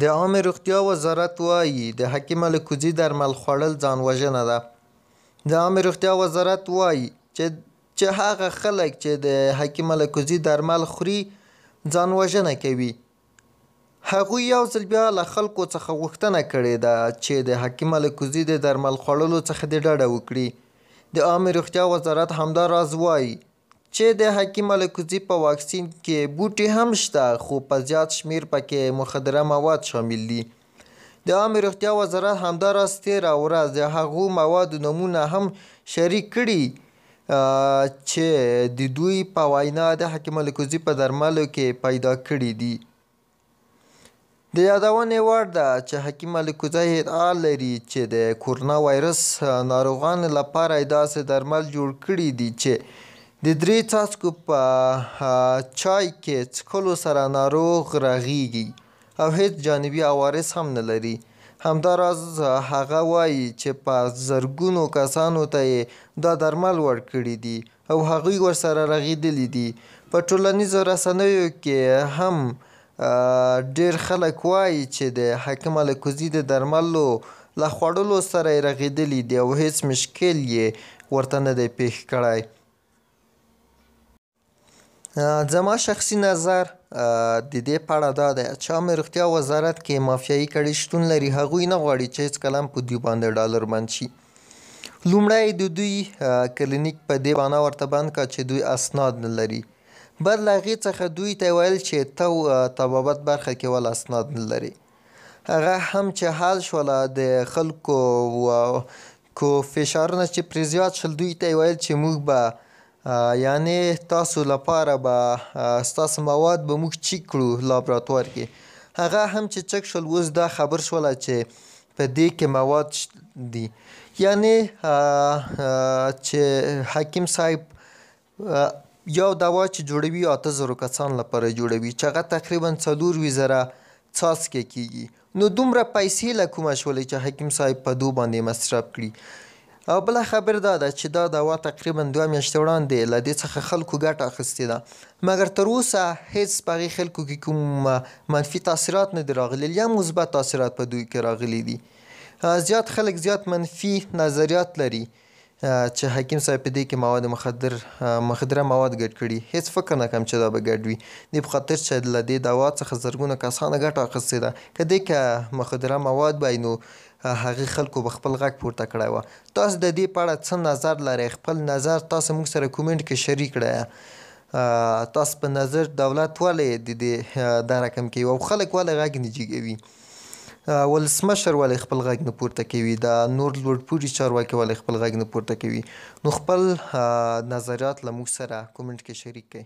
د عامې روغتیا وزارت وایي د حکیم الکوزي درمل خوړل ځانوژنه ده. د عامې روغتیا وزارت وایي چې هغه خلک چې د حکیم الکوزي درمل خوري ځانوژنه کوي. هغوی یو ځل بیا له خلکو څخه غوښتنه کړې ده چې د حکیم الکوزي د درمل خوړلو څخه دې ډډه وکړي. د عامې روغتیا وزارت همداراز وایي چې د حکیم الکوزي په واکسین کې بوټي هم شته، خو په زیات شمیر پکې مخدره مواد شامل دي. د عامې روغتیا وزارت همداراز تېره ورځ د هغو موادو نومونه هم شریک کړي چې د دوی په وینا د حکیم الکوزي په درملو کې پیدا کړي دي. د یادونې وړ ده چې حکیم الکوزي ادعا لري چې د کورونا وایرس ناروغانو لپاره یې داسې درمل جوړ کړي دي چې د 3 څاڅکو په چای کې څښلو سره ناروغ رغیږي او هیڅ جانبي عوارض هم نه لري. همداراز هغه وایي چې په زرګونو کسانو ته یې دا درمل ورکړي دي او هغوی ورسره رغېدلي دي. په ټولنیزو رسنیو کې هم ډېر خلک وایي چې د حکیم الکوزي د درملو له خوړلو سره یې رغېدلي دي او هیڅ مشکل یې ورته نه دی پیښ کړی. زما شخصي نظر د دې په اړه دا دی چې عامې روغتیا وزارت کې مافیایي کړۍ شتون لري. هغوی نه غواړي چې هېڅکله هم په دوی باندې ډالر بند شي. لومړی د دوی کلینیک په دې بهانه ورته بند کړه چې دوی اسناد نه لري. بعد له هغې څخه دوی ته یې ویل چې ته طبابت برخه کې ولې اسناد نه لري. هغه هم چې حل شوله د خلکو فشارونه چې پرې زیات شول، دوی ته یې ویل چې موږ به یعنې تاسو لپاره به ستاسو مواد به موږ چیک کړو لابراتوار کې. هغه هم چې چک شول، اوس دا خبر شوله چې په دې کې مواد دي. یعنې چې حکیم صاحب یو دوا چې جوړوي 8000 کسان لپاره جوړوي چې هغه تقریبا 4,000 څاڅکي کیږي. نو دومره پیسې له کومه شولې چې حکیم صاحب په دو باندې مصرف کړي. او بله خبر دا ده چې دا دوا تقریبا 2 میاشتې وړاندې له دې څخه خلکو ګټه اخیستې ده، مګر تر اوسه هیڅ په هغې خلکو کې کوم منفي تاثیرات نه دي راغلي یا مثبت تاثیرات په دوی کې راغلي دي. زیات خلک زیات منفي نظریات لري چې حکیم صاحب په دې کې مخدره مواد ګډ کړي. هیڅ فکر نه کوم چې دا به ګډ وي، دې په خاطر چې له دې دوا څخه زرګونه کسانو ګټه اخیستې ده. که دې کې مخدره مواد وای نو هغې خلکو به خپل غږ پورته کړی وه. تاسو د دې په اړه څه نظر لرئ؟ خپل نظر تاسو موږ سره کومنټ کې شریک کړئ. تاسو په نظر دولت ولې دا رقم کوي او خلک ولې غږ نه جګوي؟ ولسمشر ولې خپل غږ نه پورته کوي؟ دا نور لوړپوړي چارواکي ولې خپل غږ نه پورته کوي؟ نو خپل نظریات له موږ سره کومنټ کې شریک کړئ.